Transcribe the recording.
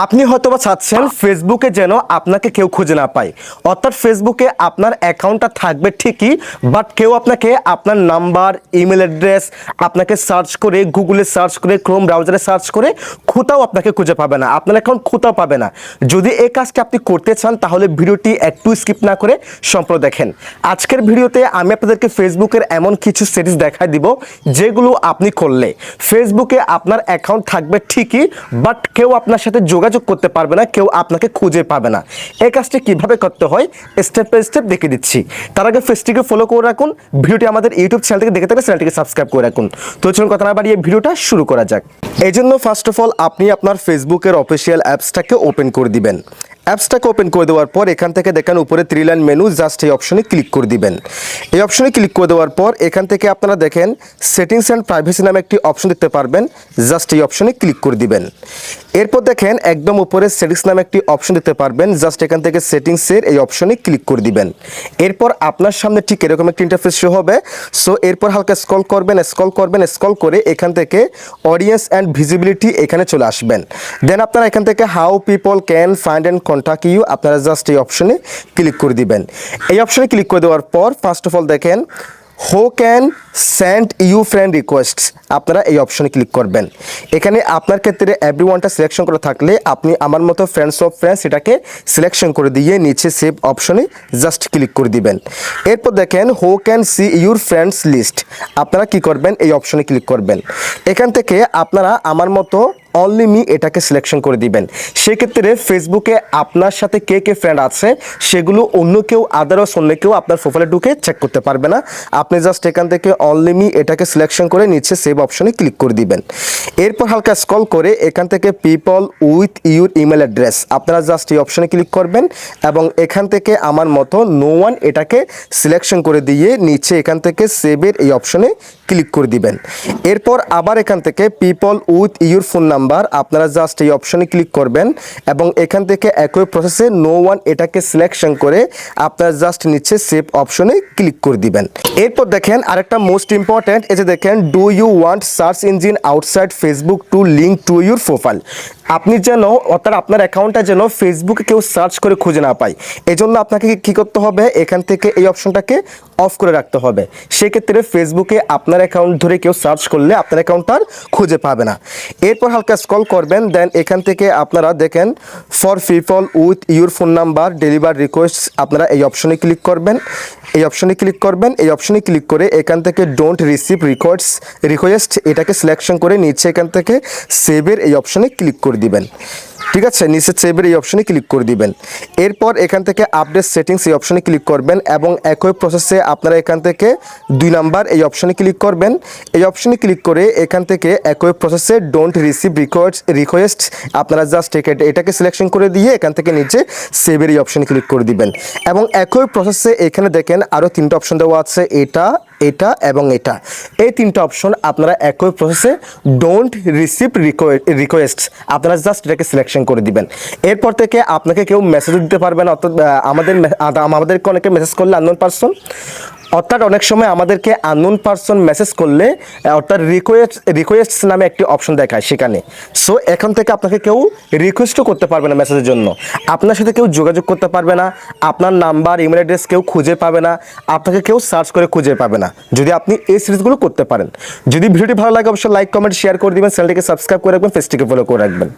আপনি হয়তোবা চাচ্ছেন ফেসবুকে যেন আপনাকে কেউ খুঁজে না পায়, অর্থাৎ ফেসবুকে আপনার অ্যাকাউন্টটা থাকবে ঠিকই, বাট কেউ আপনাকে আপনার নাম্বার, ইমেল অ্যাড্রেস আপনাকে সার্চ করে, গুগলে সার্চ করে, ক্রোম ব্রাউজারে সার্চ করে কোথাও আপনাকে খুঁজে পাবে না, আপনার অ্যাকাউন্ট কোথাও পাবে না। যদি এই কাজটি আপনি করতে চান তাহলে ভিডিওটি একটু স্কিপ না করে সম্পূর্ণ দেখেন। আজকের ভিডিওতে আমি আপনাদেরকে ফেসবুকের এমন কিছু সেটিংস দেখাই দিব যেগুলো আপনি করলে ফেসবুকে আপনার অ্যাকাউন্ট থাকবে ঠিকই, বাট কেউ আপনার সাথে যোগাযোগ করতে পারবে না, কেউ আপনাকে খুঁজে পাবে না। এই কাজটি কিভাবে করতে হয় স্টেপ বাই স্টেপ দেখিয়ে দিচ্ছি। তার আগে পেজটিকে ফলো করে রাখুন, ভিডিওটি আমাদের ইউটিউব চ্যানেল থেকে দেখে থাকলে চ্যানেলটিকে সাবস্ক্রাইব করে রাখুন। তো চলুন কথা না বাড়িয়ে ভিডিওটা শুরু করা যাক। এই জন্য ফার্স্ট অফ অল আপনি আপনার ফেসবুকের অফিসিয়াল অ্যাপসটাকে ওপেন করে দিবেন। অ্যাপসটাকে ওপেন করে দেওয়ার পর এখান থেকে দেখেন উপরে 3 লাইন মেনু, জাস্ট এই অপশনে ক্লিক করে দিবেন। এই অপশনে ক্লিক করে দেওয়ার পর এখান থেকে আপনারা দেখেন সেটিংস অ্যান্ড প্রাইভেসি নামে একটি অপশন দেখতে পারবেন, জাস্ট এই অপশনে ক্লিক করে দিবেন। এরপর দেখেন একদম উপরে সেটিংস নামে একটি অপশন দেখতে পারবেন, জাস্ট এখান থেকে সেটিংসের এই অপশনে ক্লিক করে দিবেন। এরপর আপনার সামনে ঠিক এরকম একটি ইন্টারফেস শো হবে। সো এরপর হালকা স্ক্রল করবেন করে এখান থেকে অডিয়েন্স অ্যান্ড ভিজিবিলিটি এখানে চলে আসবেন। দেন আপনারা এখান থেকে how people can find and contact you আপনারা জাস্ট এই অপশনে ক্লিক করে দিবেন। এই অপশনে ক্লিক করে দেওয়ার পর ফার্স্ট অফ অল দেখেন who can send you friend request আপনারা এই অপশনে ক্লিক করবেন। এখানে আপনার ক্ষেত্রে এভরিওয়ানটা সিলেকশন করা থাকলে আপনি আমার মতো ফ্রেন্ডস অফ ফ্রেন্ডস এটাকে সিলেকশন করে দিয়ে নিচে সেভ অপশনে জাস্ট ক্লিক করে দিবেন। এরপর দেখেন who can see your friends list আপনারা কি করবেন এই অপশনে ক্লিক করবেন। এখান থেকে আপনারা আমার মতো অনলি মি এটাকে সিলেকশন করে দিবেন। সেক্ষেত্রে ফেসবুকে আপনার সাথে কে কে ফ্রেন্ড আছে সেগুলো অন্য কেউ আদারস অন্য কেউ আপনার প্রোফাইলে ঢুকে চেক করতে পারবে না। আপনি জাস্ট এখান থেকে অনলি মি এটাকে সিলেকশন করে নিচে সেভ অপশনে ক্লিক করে দিবেন। এরপর হালকা স্ক্রল করে এখান থেকে people with your email address আপনারা জাস্ট এই অপশনে ক্লিক করবেন এবং এখান থেকে আমার মতো নো ওয়ান এটাকে সিলেকশন করে দিয়ে নিচে এখান থেকে সেভের এই অপশনে ক্লিক করে দিবেন। এরপর আবার এখান থেকে people with your phone number আপনারা জাস্ট এই অপশনে ক্লিক করবেন এবং এখান থেকে একই প্রসেসে নো ওয়ান এটাকে সিলেকশন করে আপনারা জাস্ট নিচে সেভ অপশনে ক্লিক করে দিবেন। এরপর দেখেন আরেকটা মোস্ট ইম্পর্ট্যান্ট, এই যে দেখেন do you want search engine outside Facebook to link to your profile আপনি যেন অর্থাৎ আপনার অ্যাকাউন্টটা যেন ফেসবুকে কেউ সার্চ করে খুঁজে না পায়, এজন্য আপনাকে কি করতে হবে এখান থেকে এই অপশনটাকে অফ করে রাখতে হবে। সেক্ষেত্রে ফেসবুকে আপনার অ্যাকাউন্ট ধরে কেউ সার্চ করলে আপনার অ্যাকাউন্টটা আর খুঁজে পাবে না। এরপর হালকা স্ক্রল করবেন, দেন এখান থেকে আপনারা দেখেন for people with your phone number deliver request আপনারা এই অপশনে ক্লিক করবেন। এই অপশনে ক্লিক করে এখান থেকে ডোন্ট রিসিভ রিকোয়েস্ট এটাকে সিলেকশন করে নিচে এখান থেকে সেভের এই অপশনে ক্লিক করে দিবেন। ঠিক আছে, নিচে সেভের এই অপশনে ক্লিক করে দিবেন। এরপর এখান থেকে আপডেট সেটিংস এই অপশনে ক্লিক করবেন এবং একই প্রসেসে আপনারা এখান থেকে 2 নাম্বার এই অপশনে ক্লিক করবেন। এই অপশনে ক্লিক করে এখান থেকে একই প্রসেসে ডোন্ট রিসিভ রিকোয়েস্ট আপনারা জাস্ট এটাকে সিলেকশন করে দিয়ে এখান থেকে নিচে সেভের এই অপশনে ক্লিক করে দিবেন এবং একই প্রসেসে এখানে দেখেন আরও 3টা অপশন দেওয়া আছে, এটা এবং এটা। এই 3টা অপশন আপনারা একই প্রসেসে ডোন্ট রিসিভ রিকোয়েস্ট আপনারা জাস্ট এটাকে সিলেকশন করে দিবেন। এরপর থেকে আপনাকে কেউ মেসেজ দিতে পারবে না, অর্থাৎ আমাদেরকে অনেকে মেসেজ করলে আননোন পারসন, অর্থাৎ অনেক সময় আমাদেরকে আননোন পারসন মেসেজ করলে অর্থাৎ রিকোয়েস্ট নামে একটি অপশন দেখায় সেখানে। সো এখন থেকে আপনাকে কেউ রিকোয়েস্টও করতে পারবে না মেসেজের জন্য, আপনার সাথে কেউ যোগাযোগ করতে পারবে না, আপনার নাম্বার ইমেল অ্যাড্রেস কেউ খুঁজে পাবে না, আপনাকে কেউ সার্চ করে খুঁজে পাবে না, যদি আপনি এই সিরিজগুলো করতে পারেন। যদি ভিডিওটি ভালো লাগে অবশ্যই লাইক কমেন্ট শেয়ার করে দিবেন, চ্যানেলটিকে সাবস্ক্রাইব করে রাখবেন, পেজটিকে ফলো করে রাখবেন।